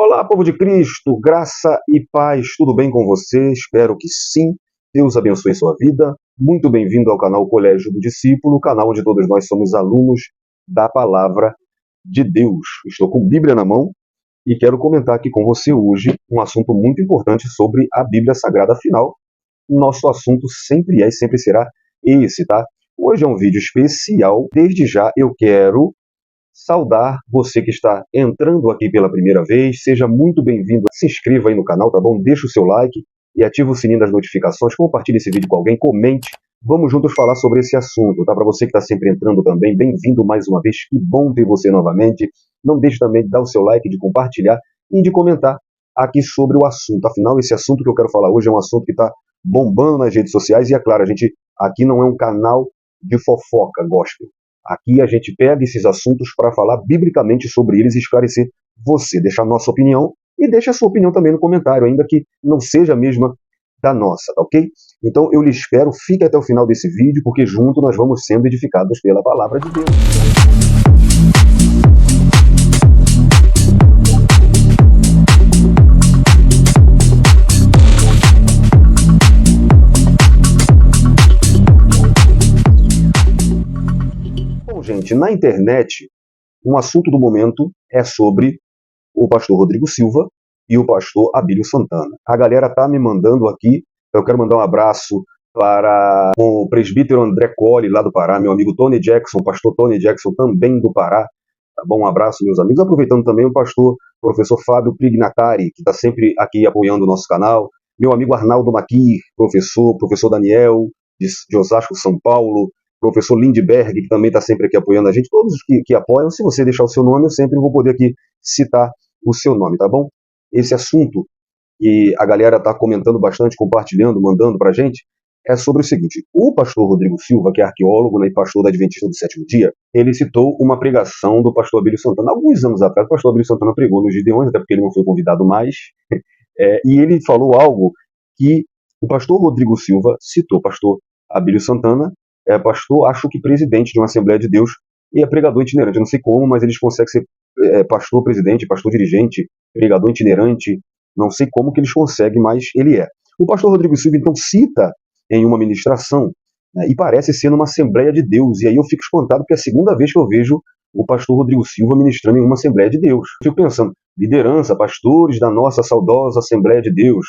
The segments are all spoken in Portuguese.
Olá, povo de Cristo, graça e paz, tudo bem com você? Espero que sim. Deus abençoe sua vida. Muito bem-vindo ao canal Colégio do Discípulo, canal onde todos nós somos alunos da Palavra de Deus. Estou com a Bíblia na mão e quero comentar aqui com você hoje um assunto muito importante sobre a Bíblia Sagrada. Afinal, nosso assunto sempre é e sempre será esse, tá? Hoje é um vídeo especial. Desde já eu quero saudar você que está entrando aqui pela primeira vez. Seja muito bem-vindo. Se inscreva aí no canal, tá bom? Deixa o seu like e ativa o sininho das notificações. Compartilhe esse vídeo com alguém, comente. Vamos juntos falar sobre esse assunto, tá? Para você que está sempre entrando também, bem-vindo mais uma vez. Que bom ter você novamente. Não deixe também de dar o seu like, de compartilhar e de comentar aqui sobre o assunto. Afinal, esse assunto que eu quero falar hoje é um assunto que está bombando nas redes sociais. E é claro, a gente aqui não é um canal de fofoca gospel. Aqui a gente pega esses assuntos para falar biblicamente sobre eles e esclarecer você, deixar a nossa opinião e deixa a sua opinião também no comentário, ainda que não seja a mesma da nossa, tá ok? Então eu lhe espero, fique até o final desse vídeo, porque junto nós vamos sendo edificados pela palavra de Deus. Gente, na internet, um assunto do momento é sobre o pastor Rodrigo Silva e o pastor Abílio Santana. A galera tá me mandando aqui, eu quero mandar um abraço para o presbítero André Colli, lá do Pará, meu amigo Tony Jackson, pastor Tony Jackson, também do Pará. Tá bom? Um abraço, meus amigos. Aproveitando também o pastor, professor Fábio Prignatari, que está sempre aqui apoiando o nosso canal. Meu amigo Arnaldo Maquir, professor Daniel, de Osasco, São Paulo. Professor Lindbergh, que também está sempre aqui apoiando a gente, todos que apoiam. Se você deixar o seu nome, eu sempre vou poder aqui citar o seu nome, tá bom? Esse assunto que a galera está comentando bastante, compartilhando, mandando para a gente, é sobre o seguinte: o pastor Rodrigo Silva, que é arqueólogo, né, e pastor da Adventista do Sétimo Dia, ele citou uma pregação do pastor Abílio Santana. Alguns anos atrás, o pastor Abílio Santana pregou nos Gideões, até porque ele não foi convidado mais, e ele falou algo que o pastor Rodrigo Silva citou. Pastor Abílio Santana é pastor, acho que presidente de uma Assembleia de Deus, e é pregador itinerante. Eu não sei como, mas eles conseguem ser pastor presidente, pastor dirigente, pregador itinerante. Não sei como que eles conseguem, mas ele é. O pastor Rodrigo Silva, então, cita em uma ministração, né, e parece ser numa Assembleia de Deus. E aí eu fico espantado, porque é a segunda vez que eu vejo o pastor Rodrigo Silva ministrando em uma Assembleia de Deus. Eu fico pensando, liderança, pastores da nossa saudosa Assembleia de Deus.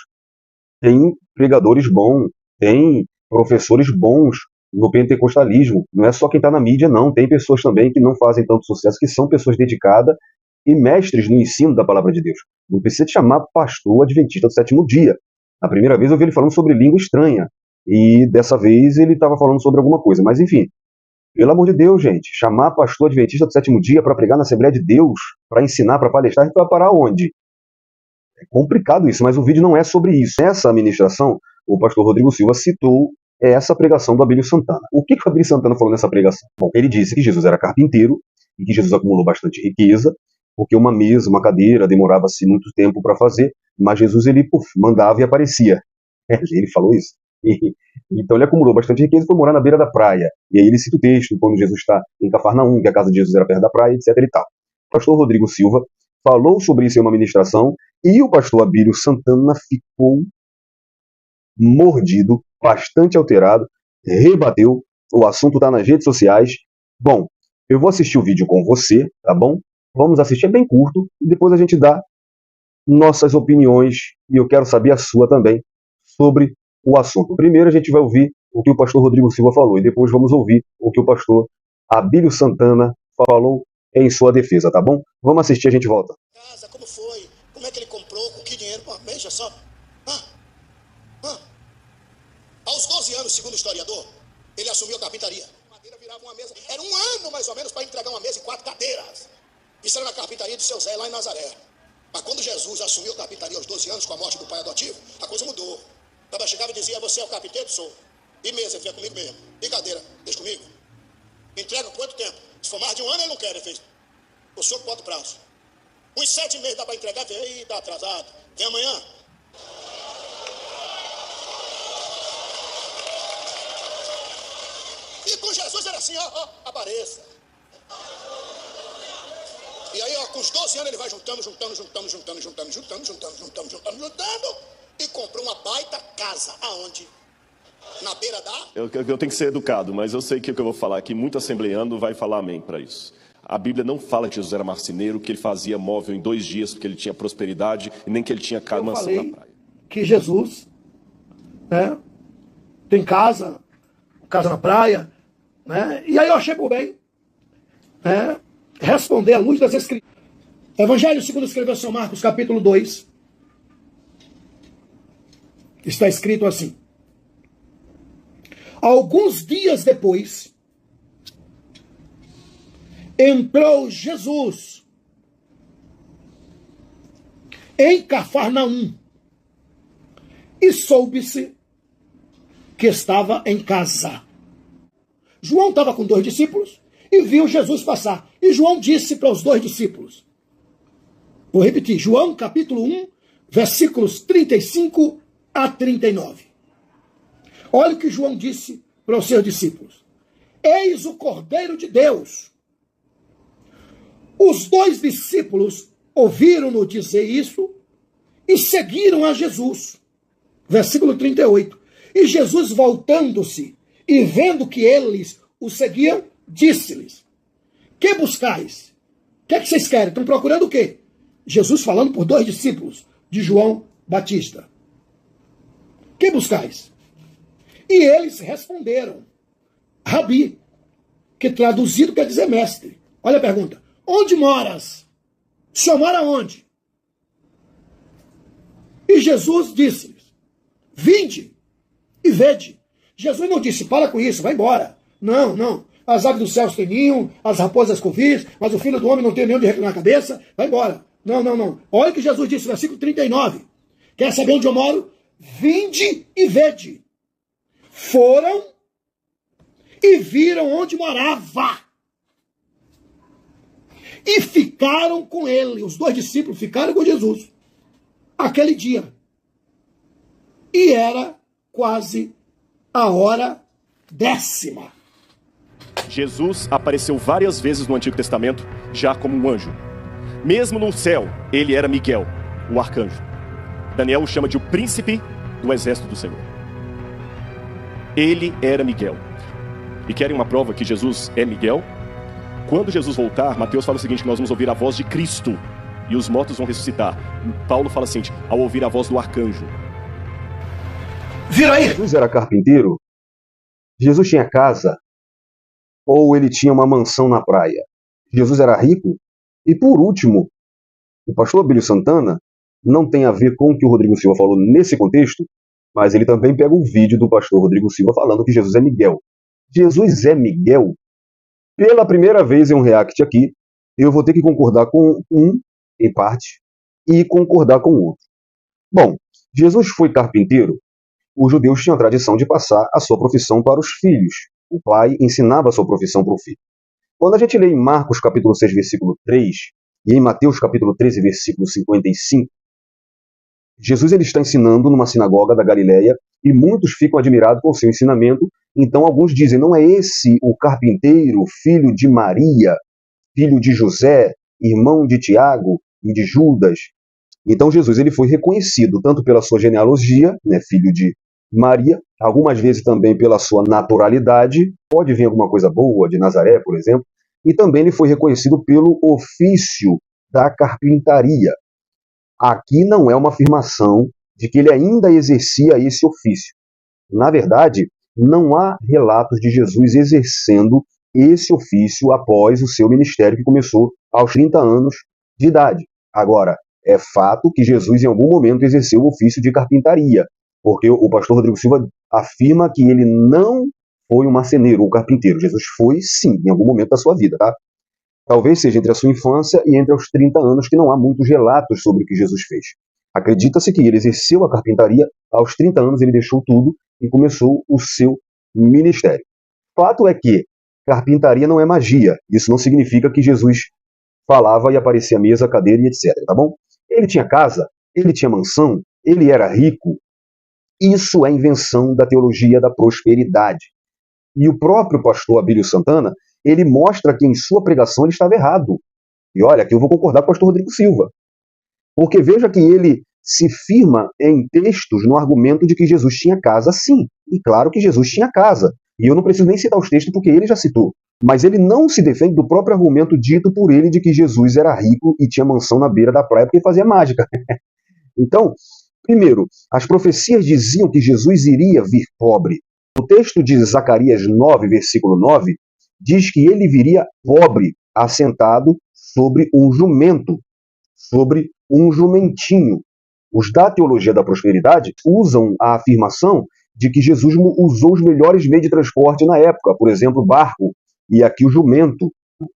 Tem pregadores bons, tem professores bons no pentecostalismo. Não é só quem está na mídia, não. Tem pessoas também que não fazem tanto sucesso, que são pessoas dedicadas e mestres no ensino da palavra de Deus. Não precisa te chamar pastor adventista do sétimo dia. A primeira vez eu vi ele falando sobre língua estranha. E dessa vez ele estava falando sobre alguma coisa. Mas enfim, pelo amor de Deus, gente, chamar pastor adventista do sétimo dia para pregar na Assembleia de Deus, para ensinar, para palestrar, a gente vai parar onde? É complicado isso, mas o vídeo não é sobre isso. Nessa ministração, o pastor Rodrigo Silva citou essa pregação do Abílio Santana. O que o Abílio Santana falou nessa pregação? Bom, ele disse que Jesus era carpinteiro e que Jesus acumulou bastante riqueza, porque uma mesa, uma cadeira, demorava-se muito tempo para fazer, mas Jesus, ele mandava e aparecia. Ele falou isso. Então ele acumulou bastante riqueza e foi morar na beira da praia. E aí ele cita o texto, quando Jesus está em Cafarnaum, que a casa de Jesus era perto da praia, etc. e tal. O pastor Rodrigo Silva falou sobre isso em uma ministração e o pastor Abílio Santana ficou mordido, bastante alterado, rebateu, o assunto está nas redes sociais. Bom, eu vou assistir o vídeo com você, tá bom? Vamos assistir, é bem curto, e depois a gente dá nossas opiniões, e eu quero saber a sua também, sobre o assunto. Primeiro a gente vai ouvir o que o pastor Rodrigo Silva falou, e depois vamos ouvir o que o pastor Abílio Santana falou em sua defesa, tá bom? Vamos assistir, a gente volta. Casa, como foi? Como é que ele comprou? Com que dinheiro? Pô, veja só. Aos 12 anos, segundo o historiador, ele assumiu a carpintaria. A madeira virava uma mesa. Era um ano, mais ou menos, para entregar uma mesa e 4 cadeiras. Isso era na carpintaria de seu Zé, lá em Nazaré. Mas quando Jesus assumiu a carpintaria aos 12 anos, com a morte do pai adotivo, a coisa mudou. O cara chegava e dizia: você é o carpinteiro? Sou. E mesa, ele fica comigo mesmo. E cadeira, deixa comigo. Entrega quanto tempo? Se for mais de um ano, ele não quer. Ele fez: o senhor bota o prazo. Uns 7 meses dá para entregar. Ele fez: tá atrasado. Vem amanhã. E com Jesus era assim: apareça. E aí, ó, com os 12 anos, ele vai juntando, e comprou uma baita casa. Aonde? Na beira da... Eu tenho que ser educado, mas eu sei que o que eu vou falar aqui, muito assembleando vai falar amém para isso. A Bíblia não fala que Jesus era marceneiro, que ele fazia móvel em 2 dias, porque ele tinha prosperidade, e nem que ele tinha mansão na praia. Que Jesus, né, tem casa na praia, né, e aí eu achei por bem, né, responder à luz das Escrituras. Evangelho segundo escreveu São Marcos, capítulo 2, está escrito assim: alguns dias depois, entrou Jesus em Cafarnaum e soube-se que estava em casa. João estava com 2 discípulos e viu Jesus passar. E João disse para os 2 discípulos, vou repetir, João capítulo 1, versículos 35 a 39. Olha o que João disse para os seus discípulos: eis o Cordeiro de Deus. Os 2 discípulos ouviram-no dizer isso e seguiram a Jesus. Versículo 38. E Jesus, voltando-se e vendo que eles o seguiam, disse-lhes: que buscais? O que é que vocês querem? Estão procurando o quê? Jesus falando por 2 discípulos de João Batista. Que buscais? E eles responderam: Rabi, que traduzido quer dizer mestre. Olha a pergunta: onde moras? O senhor mora onde? E Jesus disse-lhes: vinde e vede. Jesus não disse: para com isso, vai embora. Não, não. As aves dos céus têm ninho, as raposas covis, mas o filho do homem não tem nenhum de reclinar a cabeça, vai embora. Não, não, não. Olha o que Jesus disse, versículo 39. Quer saber onde eu moro? Vinde e vede. Foram e viram onde morava. E ficaram com ele. Os 2 discípulos ficaram com Jesus aquele dia. E era quase a hora 10ª. Jesus apareceu várias vezes no Antigo Testamento, já como um anjo. Mesmo no céu, ele era Miguel, o arcanjo. Daniel o chama de o príncipe do exército do Senhor. Ele era Miguel. E querem uma prova que Jesus é Miguel? Quando Jesus voltar, Mateus fala o seguinte, que nós vamos ouvir a voz de Cristo e os mortos vão ressuscitar. Paulo fala assim, ao ouvir a voz do arcanjo. Vira aí! Jesus era carpinteiro? Jesus tinha casa? Ou ele tinha uma mansão na praia? Jesus era rico? E por último, o pastor Abílio Santana não tem a ver com o que o Rodrigo Silva falou nesse contexto, mas ele também pega o vídeo do pastor Rodrigo Silva falando que Jesus é Miguel. Jesus é Miguel? Pela primeira vez em um react aqui, eu vou ter que concordar com um, em parte, e concordar com o outro. Bom, Jesus foi carpinteiro. Os judeus tinham a tradição de passar a sua profissão para os filhos. O pai ensinava a sua profissão para o filho. Quando a gente lê em Marcos capítulo 6, versículo 3, e em Mateus capítulo 13, versículo 55, Jesus ele está ensinando numa sinagoga da Galileia e muitos ficam admirados com o seu ensinamento. Então alguns dizem, não é esse o carpinteiro, filho de Maria, filho de José, irmão de Tiago e de Judas? Então Jesus ele foi reconhecido tanto pela sua genealogia, né, filho de Maria, algumas vezes também pela sua naturalidade, pode vir alguma coisa boa de Nazaré, por exemplo, e também ele foi reconhecido pelo ofício da carpintaria. Aqui não é uma afirmação de que ele ainda exercia esse ofício. Na verdade, não há relatos de Jesus exercendo esse ofício após o seu ministério, que começou aos 30 anos de idade. Agora, é fato que Jesus em algum momento exerceu o ofício de carpintaria, porque o pastor Rodrigo Silva afirma que ele não foi um marceneiro ou carpinteiro. Jesus foi, sim, em algum momento da sua vida, tá? Talvez seja entre a sua infância e entre os 30 anos, que não há muitos relatos sobre o que Jesus fez. Acredita-se que ele exerceu a carpintaria, aos 30 anos ele deixou tudo e começou o seu ministério. Fato é que carpintaria não é magia. Isso não significa que Jesus falava e aparecia a mesa, a cadeira e etc, tá bom? Ele tinha casa, ele tinha mansão, ele era rico. Isso é invenção da teologia da prosperidade. E o próprio pastor Abílio Santana, ele mostra que em sua pregação ele estava errado. E olha, aqui eu vou concordar com o pastor Rodrigo Silva. Porque veja que ele se firma em textos no argumento de que Jesus tinha casa, sim. E claro que Jesus tinha casa. E eu não preciso nem citar os textos porque ele já citou. Mas ele não se defende do próprio argumento dito por ele de que Jesus era rico e tinha mansão na beira da praia porque fazia mágica. Então, primeiro, as profecias diziam que Jesus iria vir pobre. O texto de Zacarias 9, versículo 9, diz que ele viria pobre, assentado sobre um jumento, sobre um jumentinho. Os da teologia da prosperidade usam a afirmação de que Jesus usou os melhores meios de transporte na época, por exemplo, o barco, e aqui o jumento.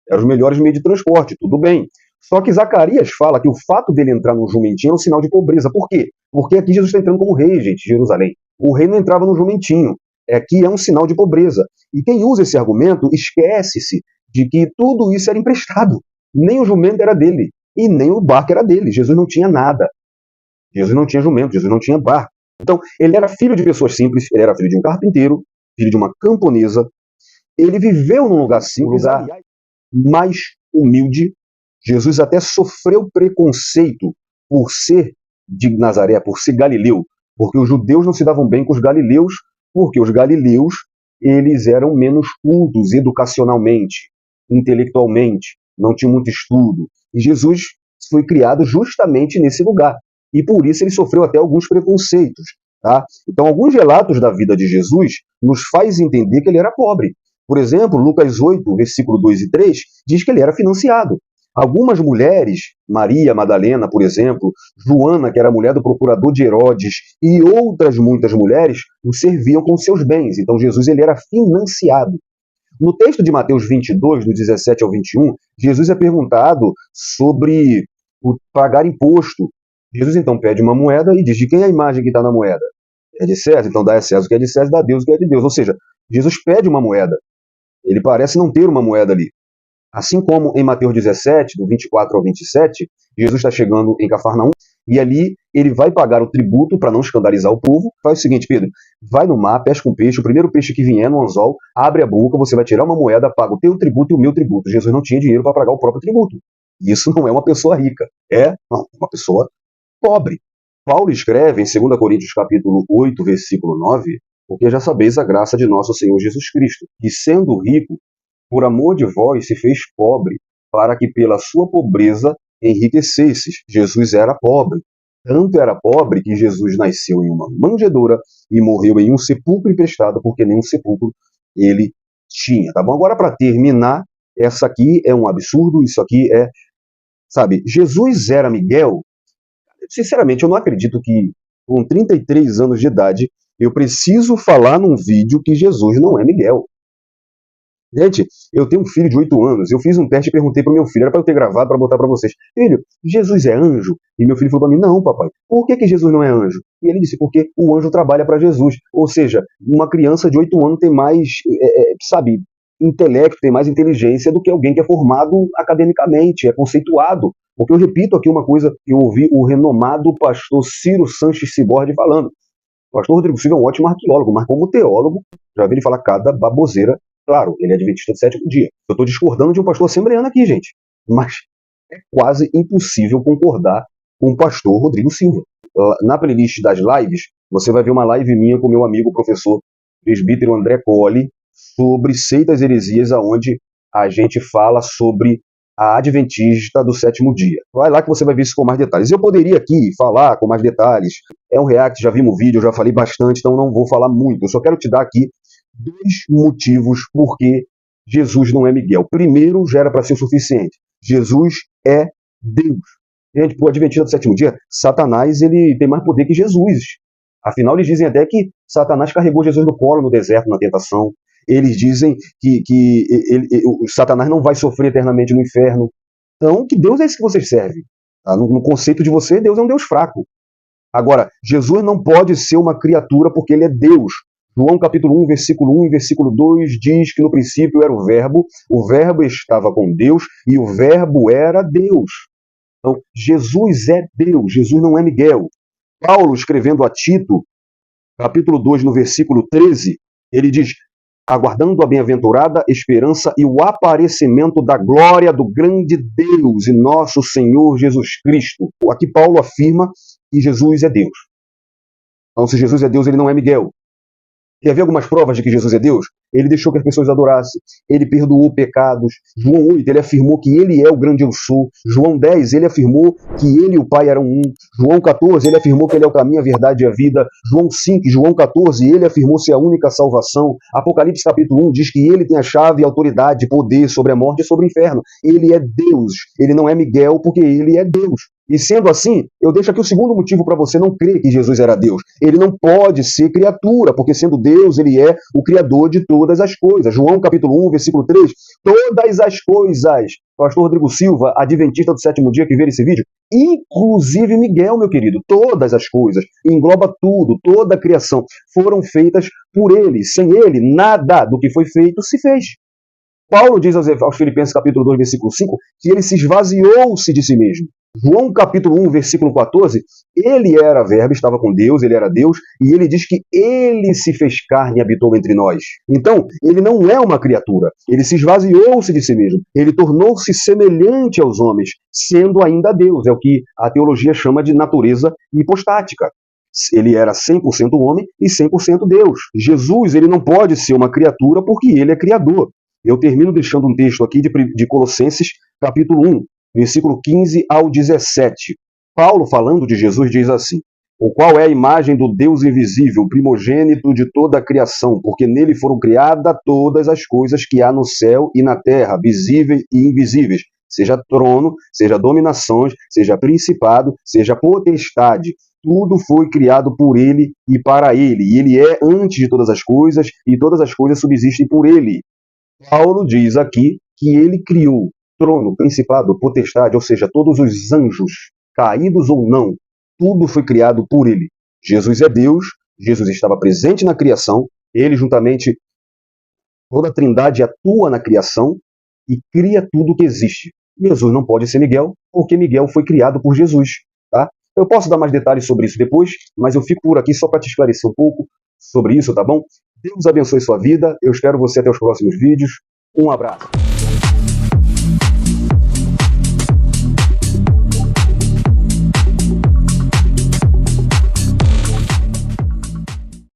Eram os melhores meios de transporte, tudo bem. Só que Zacarias fala que o fato dele entrar no jumentinho é um sinal de pobreza. Por quê? Porque aqui Jesus está entrando como rei, gente, em Jerusalém. O rei não entrava no jumentinho. Aqui é um sinal de pobreza. E quem usa esse argumento esquece-se de que tudo isso era emprestado. Nem o jumento era dele, e nem o barco era dele. Jesus não tinha nada. Jesus não tinha jumento, Jesus não tinha barco. Então, ele era filho de pessoas simples, ele era filho de um carpinteiro, filho de uma camponesa. Ele viveu num lugar simples, lugar mais humilde. Jesus até sofreu preconceito por ser de Nazaré, por ser galileu, porque os judeus não se davam bem com os galileus, porque os galileus eles eram menos cultos educacionalmente, intelectualmente, não tinham muito estudo. E Jesus foi criado justamente nesse lugar. E por isso ele sofreu até alguns preconceitos. Tá? Então, alguns relatos da vida de Jesus nos faz entender que ele era pobre. Por exemplo, Lucas 8, versículo 2 e 3, diz que ele era financiado. Algumas mulheres, Maria Madalena, por exemplo, Joana, que era mulher do procurador de Herodes, e outras muitas mulheres, o serviam com seus bens. Então, Jesus ele era financiado. No texto de Mateus 22, do 17 ao 21, Jesus é perguntado sobre o pagar imposto. Jesus então pede uma moeda e diz: de quem é a imagem que está na moeda? É de César, então dá a César o que é de César, dá a Deus o que é de Deus. Ou seja, Jesus pede uma moeda. Ele parece não ter uma moeda ali. Assim como em Mateus 17, do 24 ao 27, Jesus está chegando em Cafarnaum e ali ele vai pagar o tributo para não escandalizar o povo. Faz o seguinte, Pedro, vai no mar, pesca um peixe, o primeiro peixe que vier no anzol, abre a boca, você vai tirar uma moeda, paga o teu tributo e o meu tributo. Jesus não tinha dinheiro para pagar o próprio tributo. Isso não é uma pessoa rica, é uma pessoa pobre. Paulo escreve em 2 Coríntios capítulo 8, versículo 9, porque já sabeis a graça de nosso Senhor Jesus Cristo, que sendo rico, por amor de vós se fez pobre, para que pela sua pobreza enriquecesses. Jesus era pobre. Tanto era pobre que Jesus nasceu em uma manjedoura e morreu em um sepulcro emprestado, porque nenhum sepulcro ele tinha. Tá bom? Agora, para terminar, essa aqui é um absurdo, isso aqui é... Sabe, Jesus era Miguel? Sinceramente, eu não acredito que com 33 anos de idade eu preciso falar num vídeo que Jesus não é Miguel. Gente, eu tenho um filho de 8 anos, eu fiz um teste e perguntei para o meu filho, era para eu ter gravado para botar para vocês: filho, Jesus é anjo? E meu filho falou para mim: não, papai, por que Jesus não é anjo? E ele disse: porque o anjo trabalha para Jesus. Ou seja, uma criança de 8 anos tem mais, sabe, intelecto, tem mais inteligência do que alguém que é formado academicamente, é conceituado. Porque eu repito aqui uma coisa que eu ouvi o renomado pastor Ciro Sanches Cibordi falando. O pastor Rodrigo Silva é um ótimo arqueólogo, mas como teólogo, já vi ele falar cada baboseira. Claro, ele é adventista do sétimo dia. Eu estou discordando de um pastor assembleano aqui, gente. Mas é quase impossível concordar com o pastor Rodrigo Silva. Na playlist das lives, você vai ver uma live minha com meu amigo professor presbítero André Colli sobre seitas e heresias, onde a gente fala sobre a adventista do sétimo dia. Vai lá que você vai ver isso com mais detalhes. Eu poderia aqui falar com mais detalhes. É um react, já vimos o vídeo, eu já falei bastante, então não vou falar muito. Eu só quero te dar aqui 2 motivos por que Jesus não é Miguel. Primeiro, já era para ser o suficiente. Jesus é Deus. Gente, para o adventista do sétimo dia, Satanás ele tem mais poder que Jesus. Afinal, eles dizem até que Satanás carregou Jesus no colo no deserto, na tentação. Eles dizem que Satanás não vai sofrer eternamente no inferno. Então, que Deus é esse que vocês servem? Tá? No conceito de você, Deus é um Deus fraco. Agora, Jesus não pode ser uma criatura porque ele é Deus. João capítulo 1, versículo 1 e versículo 2 diz que no princípio era o Verbo estava com Deus e o Verbo era Deus. Então, Jesus é Deus, Jesus não é Miguel. Paulo, escrevendo a Tito, capítulo 2, no versículo 13, ele diz: aguardando a bem-aventurada esperança e o aparecimento da glória do grande Deus e nosso Senhor Jesus Cristo. Aqui Paulo afirma que Jesus é Deus. Então, se Jesus é Deus, ele não é Miguel. Quer ver algumas provas de que Jesus é Deus? Ele deixou que as pessoas adorassem. Ele perdoou pecados. João 8, ele afirmou que ele é o grande eu sou. João 10, ele afirmou que ele e o Pai eram um. João 14, ele afirmou que ele é o caminho, a verdade e a vida. João 5, João 14, ele afirmou ser a única salvação. Apocalipse capítulo 1 diz que ele tem a chave, autoridade, poder sobre a morte e sobre o inferno. Ele é Deus. Ele não é Miguel porque ele é Deus. E sendo assim, eu deixo aqui o segundo motivo para você não crer que Jesus era Deus. Ele não pode ser criatura, porque sendo Deus, ele é o Criador de todas as coisas. João capítulo 1, versículo 3, todas as coisas. Pastor Rodrigo Silva, adventista do sétimo dia que vê esse vídeo, inclusive Miguel, meu querido, todas as coisas, engloba tudo, toda a criação, foram feitas por ele. Sem ele, nada do que foi feito se fez. Paulo diz aos Filipenses capítulo 2, versículo 5, que ele se esvaziou-se de si mesmo. João capítulo 1, versículo 14, ele era verbo, estava com Deus, ele era Deus, e ele diz que ele se fez carne e habitou entre nós. Então, ele não é uma criatura, ele se esvaziou-se de si mesmo, ele tornou-se semelhante aos homens, sendo ainda Deus, é o que a teologia chama de natureza hipostática. Ele era 100% homem e 100% Deus. Jesus, ele não pode ser uma criatura porque ele é criador. Eu termino deixando um texto aqui de Colossenses, capítulo 1, versículo 15 ao 17. Paulo, falando de Jesus, diz assim: o qual é a imagem do Deus invisível, primogênito de toda a criação, porque nele foram criadas todas as coisas que há no céu e na terra, visíveis e invisíveis, seja trono, seja dominações, seja principado, seja potestade. Tudo foi criado por ele e para ele, e ele é antes de todas as coisas, e todas as coisas subsistem por ele. Paulo diz aqui que ele criou trono, principado, potestade, ou seja, todos os anjos, caídos ou não, tudo foi criado por ele. Jesus é Deus, Jesus estava presente na criação, ele juntamente, toda a trindade atua na criação e cria tudo que existe. Jesus não pode ser Miguel, porque Miguel foi criado por Jesus. Tá? Eu posso dar mais detalhes sobre isso depois, mas eu fico por aqui só para te esclarecer um pouco sobre isso, tá bom? Deus abençoe sua vida, eu espero você até os próximos vídeos. Um abraço.